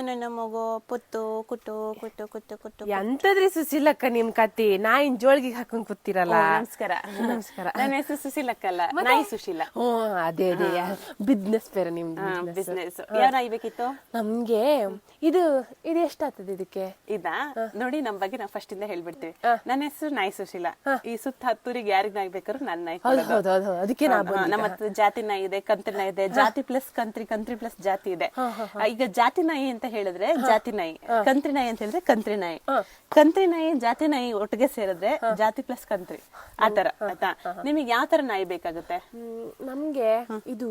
ನನ್ನ ಮಗು ಪುತ್ತು ಕುಟ್ಟು ಕುಟ್ಟು ಕುಟ್ಟು ಕುಟ್ಟು ಎಂತದ್ರಿ ಸುಶೀಲಕ್ಕ ನಿಮ್ ಕತಿ ನಾಯಿನ್ ಜೋಳ್ಗಿಗೆ ಹಾಕೊಂಡ್ ಕೂತಿರಲ್ಲ. ನಮಸ್ಕಾರ. ನಮಸ್ಕಾರ. ನನ್ನ ಹೆಸರು ಸುಶೀಲಕ್ಕ ಅಲ್ಲ, ನಾಯಿ ಸುಶೀಲ. ಅದೇ ಬಿಸ್ನೆಸ್ ಬೇರೆ ನಿಮ್ದು. ಬಿಸ್ನೆಸ್ ಯಾವ ನಾಯಿ ಬೇಕಿತ್ತು ನಮ್ಗೆ? ಇದು ಎಷ್ಟಾಗ್ತದೆ ಇದಕ್ಕೆ? ಇದಾ ನೋಡಿ, ನಮ್ ಬಗ್ಗೆ ನಾವು ಫಸ್ಟ್ ಇಂದ ಹೇಳ್ಬಿಡ್ತೀವಿ. ನನ್ನ ಹೆಸರು ನಾಯಿ ಸುಶೀಲ. ಈ ಸುತ್ತ ಹತ್ತೂರಿಗೆ ಯಾರಿಗ್ ನಾಯಿ ಬೇಕಾದ್ರು ನನ್ನ ನಾಯಿ. ಹೌದು ಅದಕ್ಕೆ ನಮ್ಮ ಹತ್ರ ಜಾತಿ ನಾಯಿ ಇದೆ, ಕಂತ್ರಿ ನಾಯಿ ಇದೆ, ಜಾತಿ ಪ್ಲಸ್ ಕಂತ್ರಿ, ಕಂತ್ರಿ ಪ್ಲಸ್ ಜಾತಿ ಇದೆ. ಈಗ ಜಾತಿ ನಾಯಿ ಅಂತ ಹೇಳಿದ್ರೆ ಜಾತಿ ನಾಯಿ, ಕಂತ್ರಿ ನಾಯಿ ಅಂತ ಹೇಳಿದ್ರೆ ಕಂತ್ರಿ ನಾಯಿ, ಕಂತ್ರಿ ನಾಯಿ ಜಾತಿ ನಾಯಿ ಒಟ್ಟಿಗೆ ಸೇರಿದ್ರೆ ಜಾತಿ ಪ್ಲಸ್ ಕಂತ್ರಿ, ಆತರ ಆಯ್ತಾ? ನಿಮಗೆ ಯಾವ ತರ ನಾಯಿ ಬೇಕಾಗುತ್ತೆ? ನಮ್ಗೆ ಇದು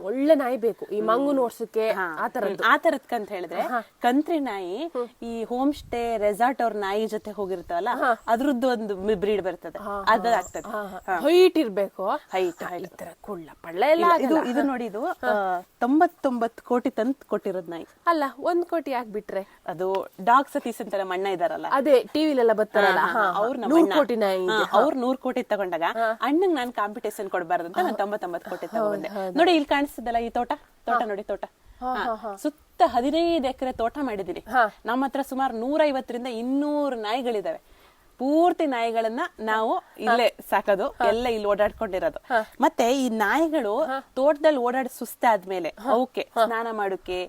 ಒಳ್ಳೆ ನಾಯಿ ಬೇಕು, ಈ ಮಂಗು ಓಡ್ಸಕ್ಕೆ ಆತರದ್ ಅಂತ ಹೇಳಿದ್ರೆ ಕಂತ್ರಿ ನಾಯಿ ಈ ಹೋಮ್ ಸ್ಟೇ ರೆಸಾರ್ಟ್ ಅವ್ರ ನಾಯಿ ಜೊತೆ ಹೋಗಿರ್ತಾವಲ್ಲ, ಅದ್ರದ್ದು ಒಂದು ಬ್ರೀಡ್ ಬರ್ತದೆ, ಅದಾಗ್ತದೆ. ಹೈಟ್ ಇರ್ಬೇಕು, ಹೈಟ್ ಕುಳ್ಳ ಪಳ್ಳ ಎಲ್ಲ. ಇದು ನೋಡಿ, ಇದು 99 ಕೋಟಿ ತಂದ್ ಕೊಟ್ಟಿರೋದ್ ನಾಯಿ ಅಲ್ಲ. 1 ಕೋಟಿ ಹಾಕ್ಬಿಟ್ರೆ ಅದು ಡಾಗ್ ಸತೀಶ್ ಅಂತ ನಮ್ಮ ಅಣ್ಣ ಇದಾರಲ್ಲ, ಅದೇ ಟಿವಿಲೆಲ್ಲ ಬರ್ತಾರಲ್ಲ, ಅವ್ರು 100 ಕೋಟಿ ನಾಯಿ. ಅವ್ರು 100 ಕೋಟಿ ತಗೊಂಡಾಗ ಅಣ್ಣಂಗ್ ನಾನ್ ಕಾಂಪಿಟೇಷನ್ ಕೊಡ್ಬಾರ್ದು ಅಂತ ನಾನು 99 ಕೋಟಿ ತಗೊಂಡೆ. ನೋಡಿ ಇಲ್ಲಿ ಕಾಣಿಸ್ತದಲ್ಲ ಈ ತೋಟ ನೋಡಿ, ತೋಟ ಸುತ್ತ 15 ಎಕರೆ ತೋಟ ಮಾಡಿದೀನಿ. ನಮ್ಮ ಹತ್ರ ಸುಮಾರು 150ರಿಂದ 200 ನಾಯಿಗಳಿದಾವೆ. ಪೂರ್ತಿ ನಾಯಿಗಳನ್ನ ನಾವು ಇಲ್ಲೇ ಸಾಕೋದು, ಎಲ್ಲ ಇಲ್ಲಿ ಓಡಾಡ್ಕೊಂಡಿರೋದು. ಮತ್ತೆ ಈ ನಾಯಿಗಳು ತೋಟದಲ್ಲಿ ಓಡಾಡಿ ಸುಸ್ತಾದ್ಮೇಲೆ ಅವಕ್ಕೆ ಸ್ನಾನ ಮಾಡೋಕೆ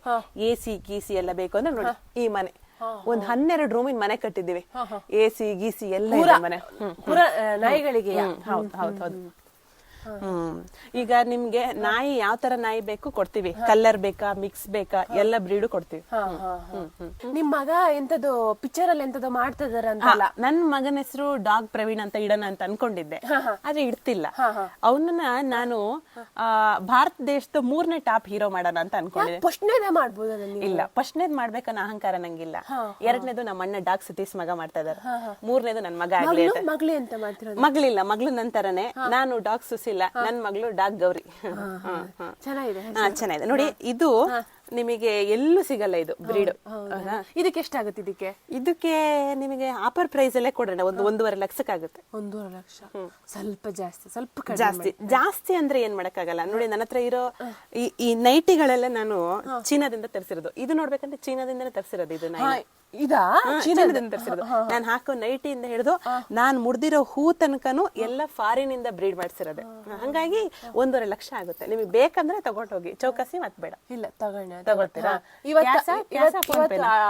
AC ಗೀಸಿ ಎಲ್ಲ ಬೇಕು ಅಂದ್ರೆ ನೋಡಿ, ಈ ಮನೆ ಒಂದ್ 12 ರೂಮಿನ ಮನೆ ಕಟ್ಟಿದೀವಿ. AC ಗೀಸಿ ಎಲ್ಲ ಮನೆ ನಾಯಿಗಳಿಗೆ. ಹೌದು. ಈಗ ನಿಮ್ಗೆ ನಾಯಿ ಯಾವ ತರ ನಾಯಿ ಬೇಕು ಕೊಡ್ತೀವಿ. ಕಲರ್ ಬೇಕಾ, ಮಿಕ್ಸ್ ಬೇಕಾ, ಎಲ್ಲ ಬ್ರೀಡು ಕೊಡ್ತೀವಿ. ನಿಮ್ ಮಗ ಎಂತದ್ದು ಪಿಕ್ಚರ್ ಅಲ್ಲಿ ಎಂತದ್ದು ಮಾಡ್ತಿದಾರ ಅಂತಲ್ಲ? ನನ್ ಮಗನ ಹೆಸರು ಡಾಗ್ ಪ್ರವೀಣ್ ಅಂತ ಇಡೋಣ ಅಂತ ಅನ್ಕೊಂಡಿದ್ದೆ, ಆದ್ರೆ ಇಡ್ತಿಲ್ಲ. ಅವನನ್ನ ನಾನು ಭಾರತ ದೇಶದ 3ನೇ ಟಾಪ್ ಹೀರೋ ಮಾಡೋಣ ಅಂತ ಅನ್ಕೊಂಡಿದ್ದೆ. ಫಸ್ಟ್ನೇದೇ ಮಾಡ್ಬೋದ? ಇಲ್ಲ, ಫಸ್ಟ್ನೇದ್ ಮಾಡ್ಬೇಕನ್ನ ಅಹಂಕಾರ ನಂಗಿಲ್ಲ. 2ನೇದು ನಮ್ಮ ಅಣ್ಣ ಡಾಗ್ ಸತೀಶ್ ಮಗ ಮಾಡ್ತಾ ಇದಾರೆ. 3ನೇದು ನನ್ ಮಗ ಆಗ್ಲಿ. ಮಗ್ಳಿ ಅಂತ ಮಾಡ್ತಿರೋದು? ಮಗಳಿಲ್ಲ, ಮಗಳು ನಂತರನೇ. ನಾನು ಡಾಗ್ ಸುಸಿಲ್ಲ, ನನ್ ಮಗಳು ಡಾಗ್ ಗೌರಿ. ಚೆನ್ನಾಗಿದೆ ನೋಡಿ. ಇದು ನಿಮಗೆ ಎಲ್ಲೂ ಸಿಗಲ್ಲ, ಇದು ಬ್ರೀಡ್. ಇದಕ್ಕೆ ಎಷ್ಟಾಗುತ್ತೆ? ಇದಕ್ಕೆ ನಿಮಗೆ ಆಫರ್ ಪ್ರೈಸ್ ಅಲ್ಲೇ ಕೊಡೋಣ, 1.5 ಲಕ್ಷಕ್ಕಾಗುತ್ತೆ. 1.5 ಲಕ್ಷ ಸ್ವಲ್ಪ ಜಾಸ್ತಿ, ಸ್ವಲ್ಪ ಜಾಸ್ತಿ ಅಂದ್ರೆ ಏನ್ ಮಾಡಕ್ಕಾಗಲ್ಲ. ನೋಡಿ, ನನ್ನ ಹತ್ರ ಇರೋ ಈ ನೈಟಿಗಳೆಲ್ಲ ನಾನು ಚೀನಾದಿಂದ ತರಿಸಿರೋದು. ಇದು ನೋಡ್ಬೇಕಂದ್ರೆ ಚೀನಾದಿಂದನೇ ತರಿಸಿರೋದು. ಇದು ಚೀನಾದಿಂದ ತರಿಸಿರೋದು. ನಾನು ಹಾಕೋ ನೈಟಿಯಿಂದ ಹಿಡಿದು ನಾನ್ ಮುಡ್ದಿರೋ ಹೂ ತನಕನು ಎಲ್ಲ ಫಾರಿನ್ ಇಂದ ಬ್ರೀಡ್ ಮಾಡಿಸಿರೋದು. ಹಂಗಾಗಿ 1.5 ಲಕ್ಷ ಆಗುತ್ತೆ. ನಿಮಗೆ ಬೇಕಂದ್ರೆ ತಗೊಂಡ್ ಹೋಗಿ, ಚೌಕಾಸಿ ಮತ್ ಬೇಡ. ಇಲ್ಲ, ತಗೊಳ್ತೀರಾ? ಇವತ್ತು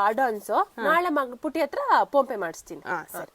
ಅಡ್ವಾನ್ಸ್, ನಾಳೆ ಪುಟಿ ಹತ್ರ ಫೋನ್ ಪೇ ಮಾಡಿಸ್ತೀನಿ. ಸರಿ.